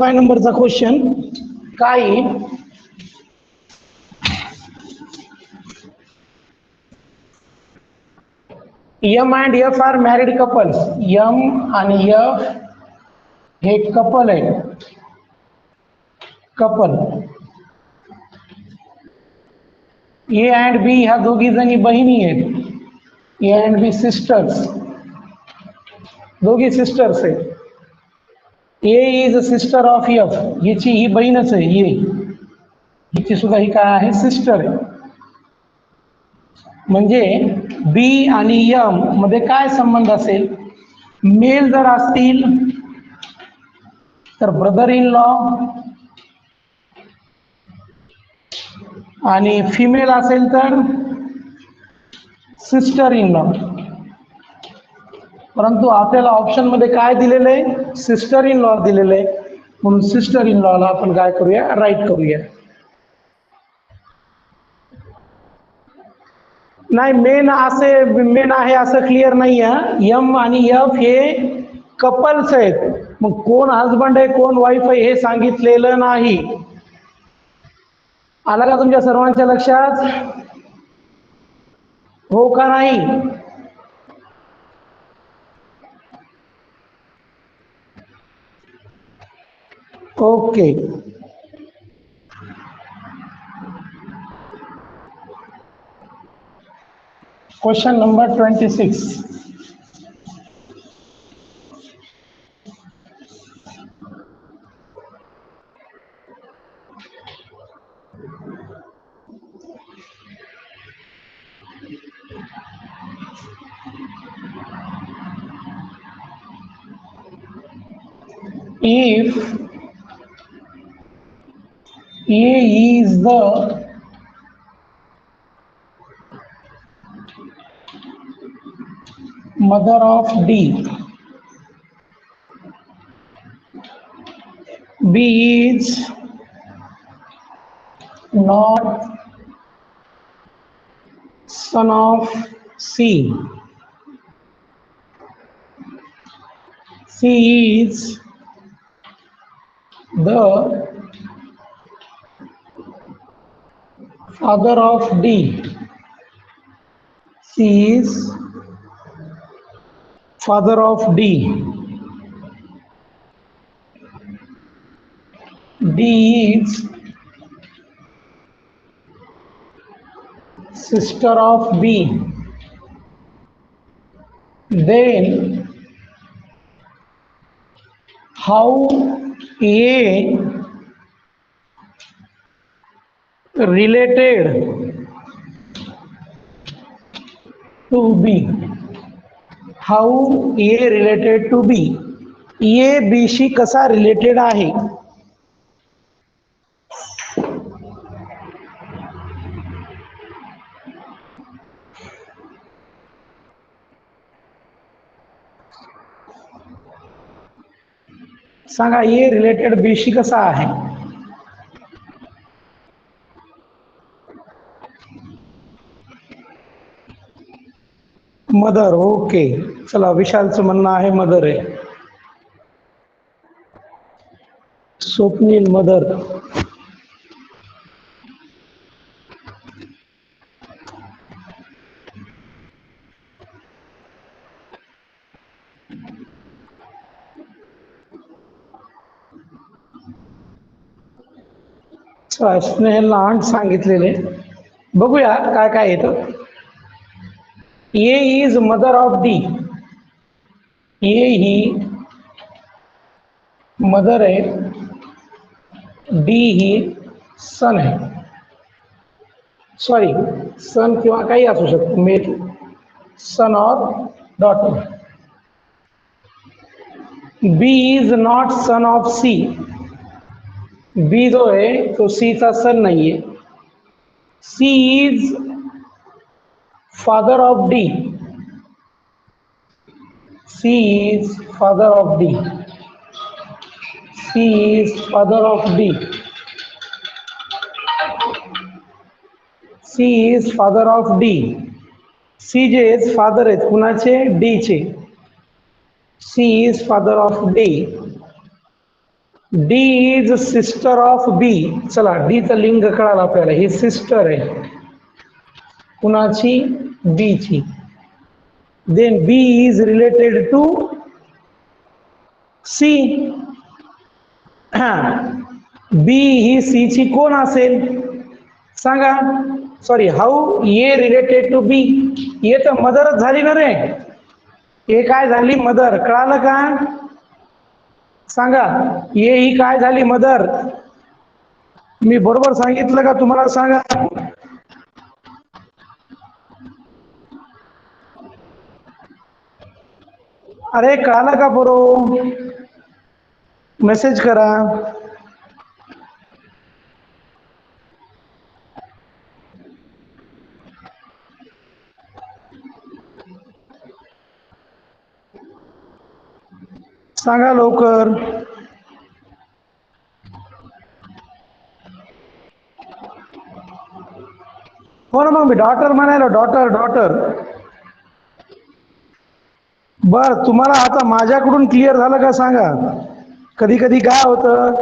5 नंबरचा क्वेश्चन काय M and F are married couples. M आणि एफ हे कपल आहे. कपल ए अँड बी ह्या दोघी जणी बहिणी आहेत. ए अँड बी सिस्टर्स, दोघी सिस्टर्स आहेत. A is a sister of F, हिची ही बहीणच आहे. ए हिची सुद्धा ही काय आहे, सिस्टर आहे. म्हणजे बी आणि एम मध्ये काय संबंध असेल, मेल जर असतील तर ब्रदर इन लॉ आणि फिमेल असेल तर सिस्टर इन लॉ. परंतु आपल्याला ऑप्शन मध्ये काय दिलेलं आहे, सिस्टर इन लॉ दिलेलं आहे. म्हणून सिस्टर इन लॉला आपण काय करूया, राईट करूया. नाही, मेन आहे असं क्लिअर नाही आहे. एम आणि एफ हे कपल्स आहेत. मग कोण हजबंड आहे कोण वाईफ आहे हे सांगितलेलं नाही. आला का तुमच्या सर्वांच्या लक्षात, हो का नाही? Okay. Question number 26. If A is the mother of D, B is not son of C, C is the father of D, C is father of D, D is sister of B, then how A related to B, how A related to B, A B शी कसा related आहे. सांगा, ए related बी शी कसा आहे. Mother. Okay, चला, विशालचं म्हणणं आहे mother आहे. Swapnil mother. स्नेहलला aren't सांगितलेले. बघूया काय काय येतं. A is mother of D, A ही मदर आहे, डी ही सन आहे. सॉरी, सन किंवा काही असू शकतो, मेल, सन और daughter. B is not son of C, B जो आहे तो सी चा सन नाहीये. C is father of D, C is father of D, C is father of D, C is father of D. C जे father आहेत कुणाचे, D चे. C is father of D. D is sister of B. चला, D चं लिंग कळालं आपल्याला, ही sister आहे कुणाची? बी ची. Then B is related to C. B ही सी ची कोण असेल सांगा? Sorry, how A related to B? A तर मदरच झाली ना रे. ए काय झाली? मदर. कळालं का? सांगा, ए ही काय झाली? मदर. मी बरोबर सांगितलं का तुम्हाला? सांगा. अरे कळालं का बरोबर? मेसेज करा. सांगा लवकर. हो ना, मग मी डॉटर म्हणायला. Daughter daughter. बर, तुम्हाला आता माझ्याकडून क्लिअर झालं का सांगा? कधी कधी काय होतं,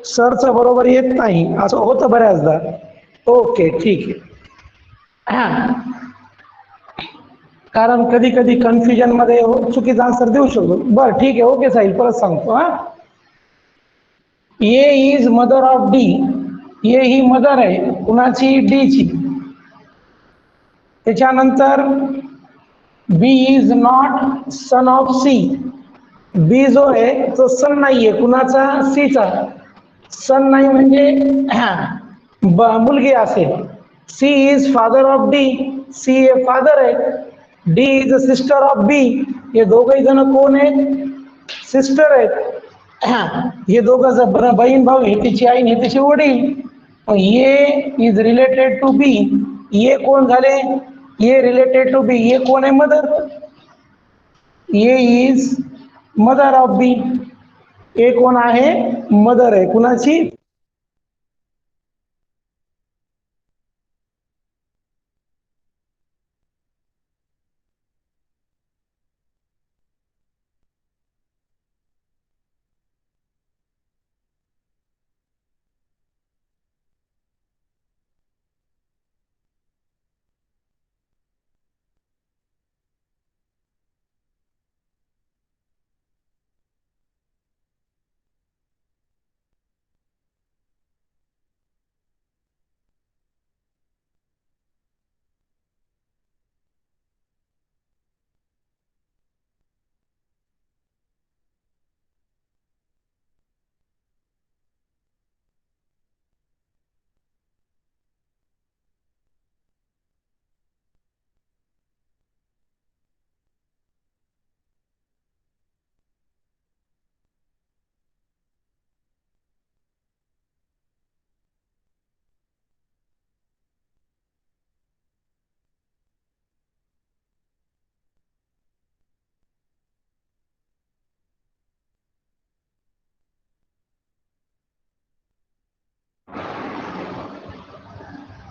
सरचं बरोबर येत नाही, असं होतं बऱ्याचदा. ओके, ठीक आहे. कारण कधी कधी कन्फ्युजन मध्ये चुकीचा आन्सर देऊ शकतो. बर ठीक आहे, ओके साहिल, परत सांगतो. A is mother of D. A ही मदर आहे कुणाची? डी ची. त्याच्यानंतर B is not son of C. B जो आहे तो सन नाहीये कुणाचा? सी चा. सन नाही म्हणजे मुलगी असेल. C is father of D. C हे फादर आहे. D is sister of B. हे दोघही जण कोण आहेत? सिस्टर आहेत. हे दोघं बहीण भाऊ, हे तिची आई, हे तिचे वडील. A is related to B. A कोण झाले? A related to B. A कोण आहे? Mother. A is mother of B. A कोण आहे? मदर आहे कुणाची?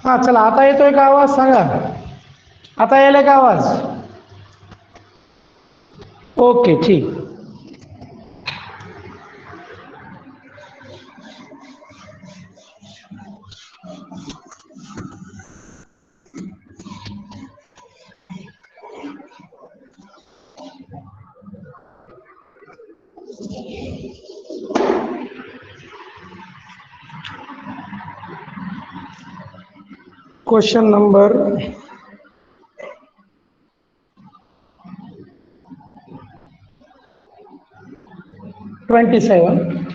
हा, चला, आता येतोय का आवाज? सांगा, आता यायला का आवाज? ओके, ठीक. Question number 27.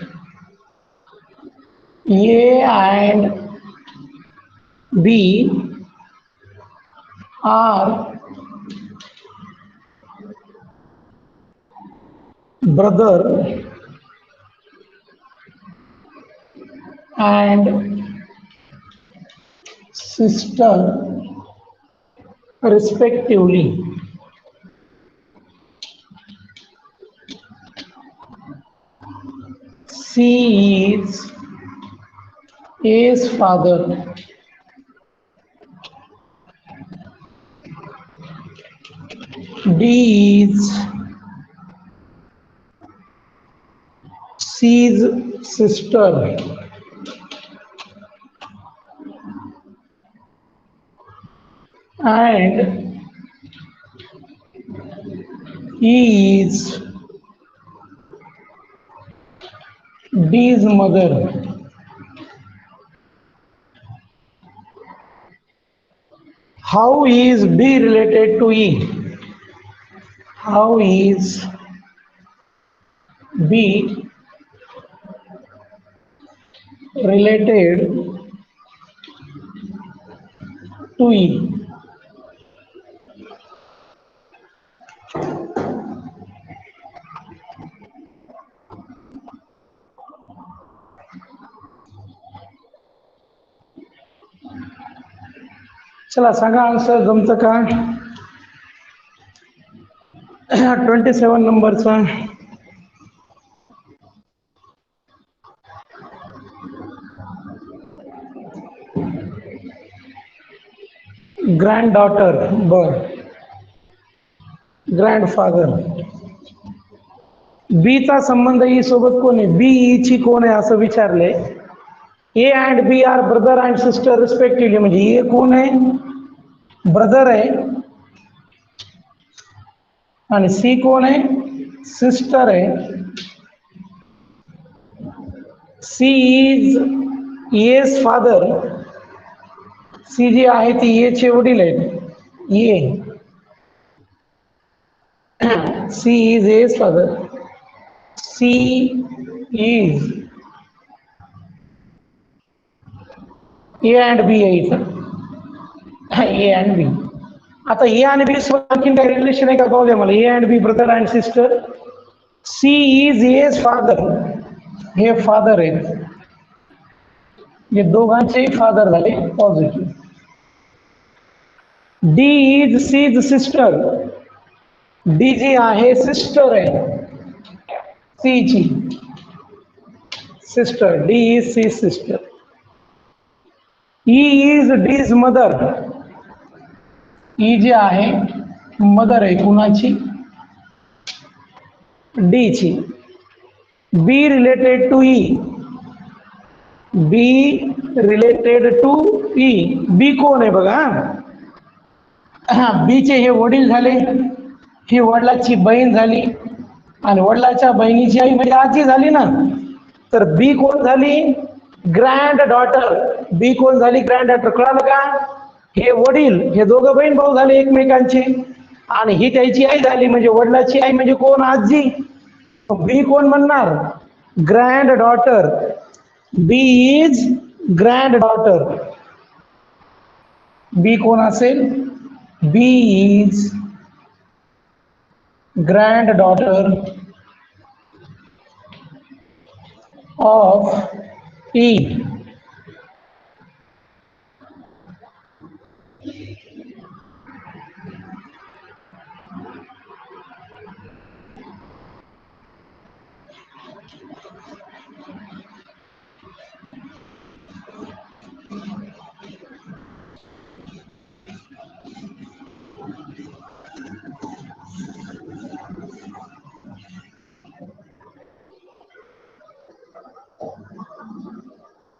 A and B are brother and sister respectively. C is A's father. D is C's sister. And E is D's mother. How is B related to E? How is B related to E? चला सांगा answer जमतं का? 27 नंबरचा. ग्रँडडॉटर. बर. Grandfather. बी चा संबंध E सोबत कोण आहे? बी ई ची कोण आहे असं विचारले. A and B are brother and sister respectively. म्हणजे ए कोण आहे? ब्रदर आहे. आणि सी कोण आहे? सिस्टर आहे. C is S father. C जी आहे ती ए चे वडील आहेत. A C is S father. C is A and B आहे इथं. A and B. आता ए आणि बी सोबत आणखीन काही रिलेशन आहे का? पाहू द्या मला. A and B brother and sister. C is S father. हे फादर आहेत. हे दोघांचेही फादर झाले positive. D is C's sister. D जी आहे सिस्टर आहे सी ची. Sister. D is C sister. E is D's mother. E जी आहे मदर आहे कुणाची? डी ची. B related to E. B related to E. B कोण आहे बघा. बी चे हे वडील झाले. ही वडिलाची बहीण झाली. आणि वडिलाच्या बहिणीची आई म्हणजे आजी झाली ना. तर बी कोण झाली? Grand daughter. बी कोण झाली? Grand daughter. कळालं का? हे वडील हे दोघं बहीण भाऊ झाले एकमेकांचे. आणि ही त्याची आई झाली. म्हणजे वडिलाची आई म्हणजे कोण? आजी. बी कोण म्हणणार? Granddaughter. B is granddaughter. B कोण असेल? B is granddaughter of E.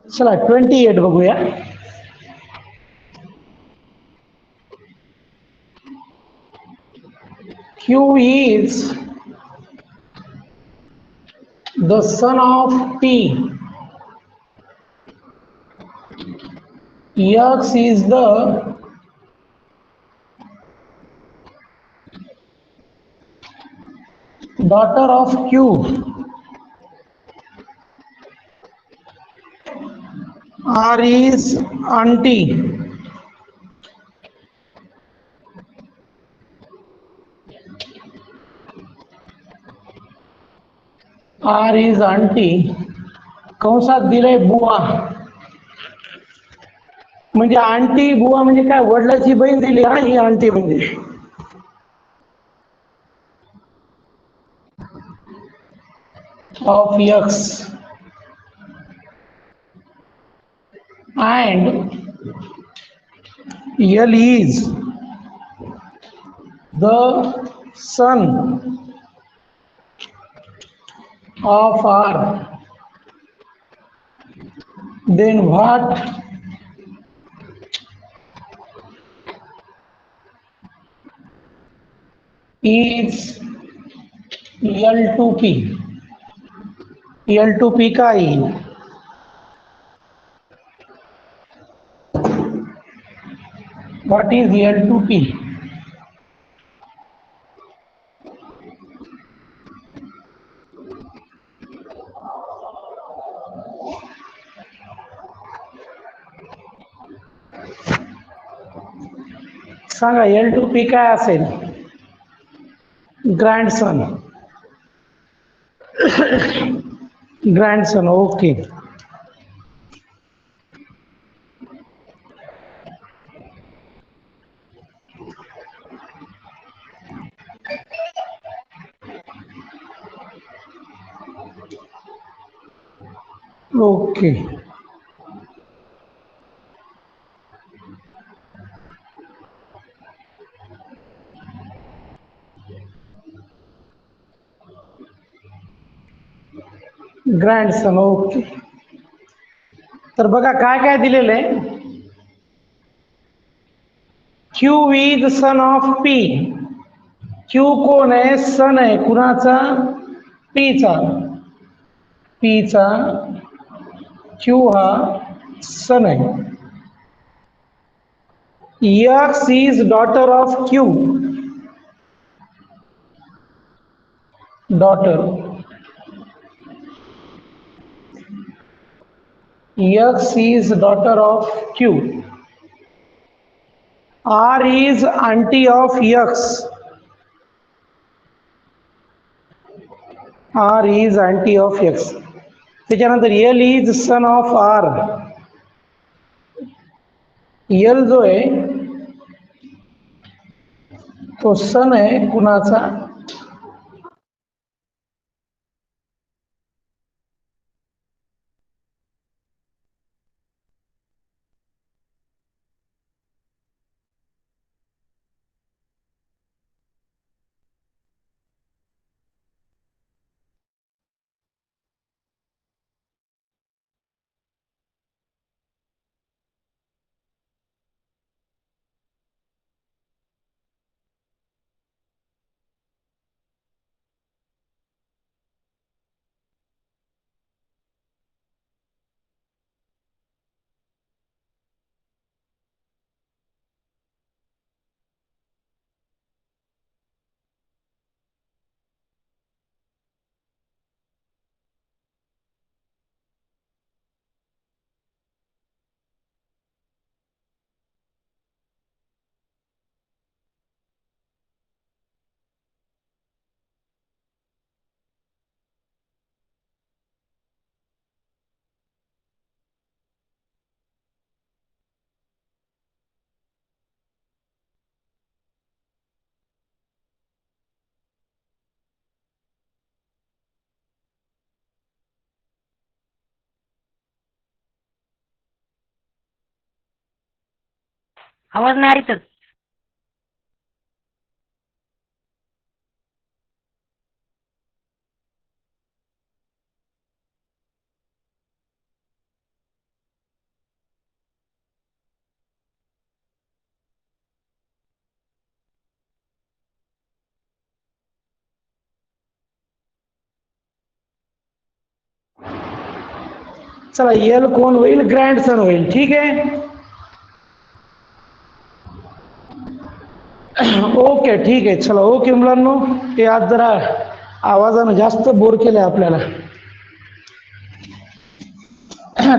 चला 28 बघूया. Q is the son of P. X is the daughter of Q. R is auntie. R is auntie. कंसात दिलंय बुवा. म्हणजे aunty बुवा म्हणजे काय? वडिलाची बहीण दिली. हा ही आंटी म्हणजे. Of X. And L is the son of R, then what is L2P? L2P काय येईल? What is L2P? सांगा L2P काय असेल? ग्रँडसन. ग्रँडसन, ओके. ओके. ग्रँडसन, ओके. तर बघा काय काय दिलेलं आहे. Q is son of P. Q कोण आहे? सन आहे. कुणाचा? P चा. P चा Q हा सन आहे. X is daughter of Q. Daughter. X is daughter of Q. R is auntie of X. R is auntie of X. त्याच्यानंतर L is son of R. L जो आहे तो सन आहे कुणाचा? आवाज नाही येत. चला L कोण होईल? ग्रँडसन होईल. ठीक आहे. ओके, ठीक आहे. चला, ओके मुलांनो, ते आज जरा आवाजानं जास्त बोर केलंय आपल्याला.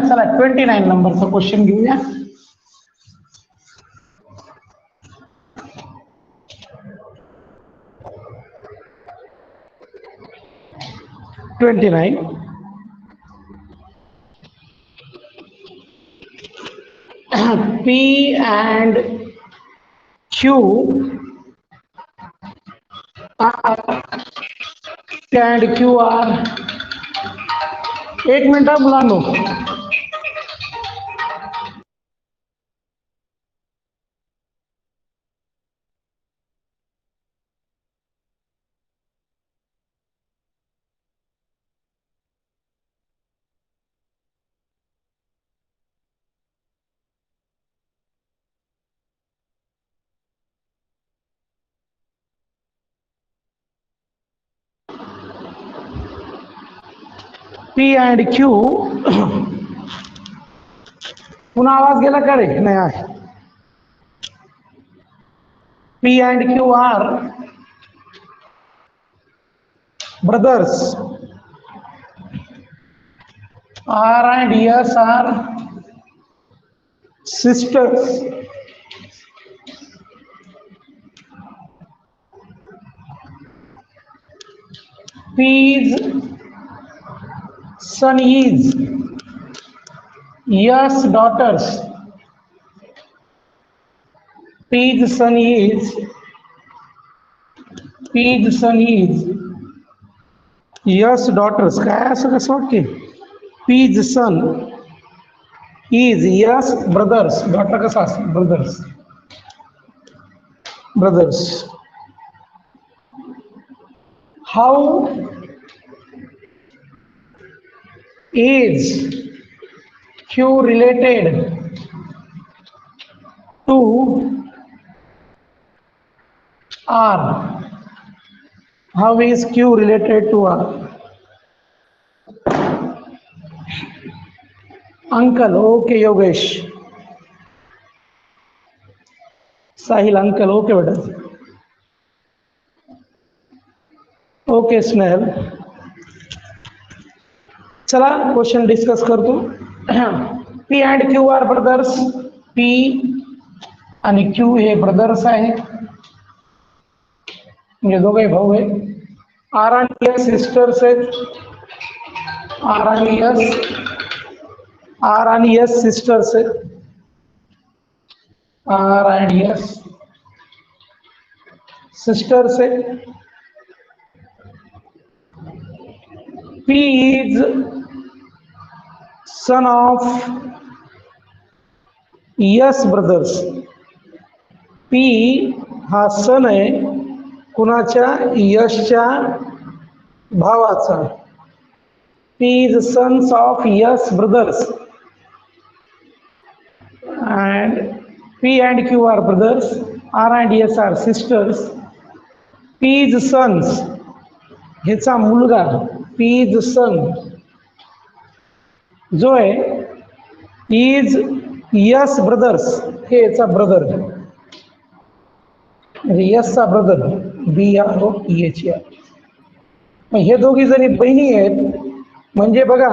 चला 29 नंबरचा क्वेश्चन घेऊया. P and Q are एक मिनिट मुलांनो. पी अँड क्यू पुन्हा आवाज गेला का रे? नाही आहे. P and Q are brothers. R and S are sisters. P's son is S daughters. P's son is S daughters. काय असं कसं वाटते? P's son is S brothers. Daughter कसं असं? brothers. How is Q related to R? How is Q related to R? Uncle, okay Yogesh. Sahil uncle, okay बेटा. Okay Snehal. चला question discuss करतो. P and Q are brothers. P आणि Q हे brothers आहे, म्हणजे दोघे भाऊ आहे. R आणि S सिस्टर्स आहेत. R आणि S सिस्टर्स आहेत. R and S sisters आहेत. P is son of S brothers. P हा सन आहे कुणाच्या? यशच्या भावाचा. P is sons of S brothers and P and Q are brothers. R and S are sisters. P is sons ह्याचा मुलगा. P is son जो आहे is S brothers हे याचा ब्रदर, म्हणजे S चा ब्रदर. BROTHER. हे दोघी जणी बहिणी आहेत, म्हणजे बघा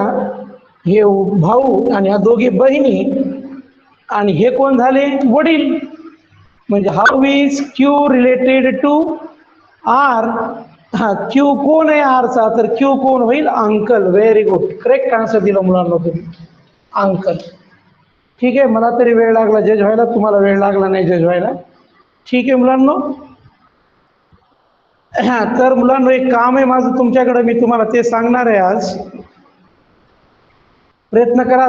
हे भाऊ आणि ह्या दोघी बहिणी, आणि हे कोण झाले? वडील. म्हणजे how is Q related to R? हा, Q कोण आहे R चा? तर Q कोण होईल? Uncle. Very good, correct answer दिला मुलांना तुम्ही, अंकल. ठीक आहे, मला तरी वेळ लागला जज व्हायला, तुम्हाला वेळ लागला नाही जज व्हायला. ठीक आहे मुलांनो. तर मुलांनो एक काम आहे माझं तुमच्याकडे, मी तुम्हाला ते सांगणार आहे आज. प्रयत्न करा.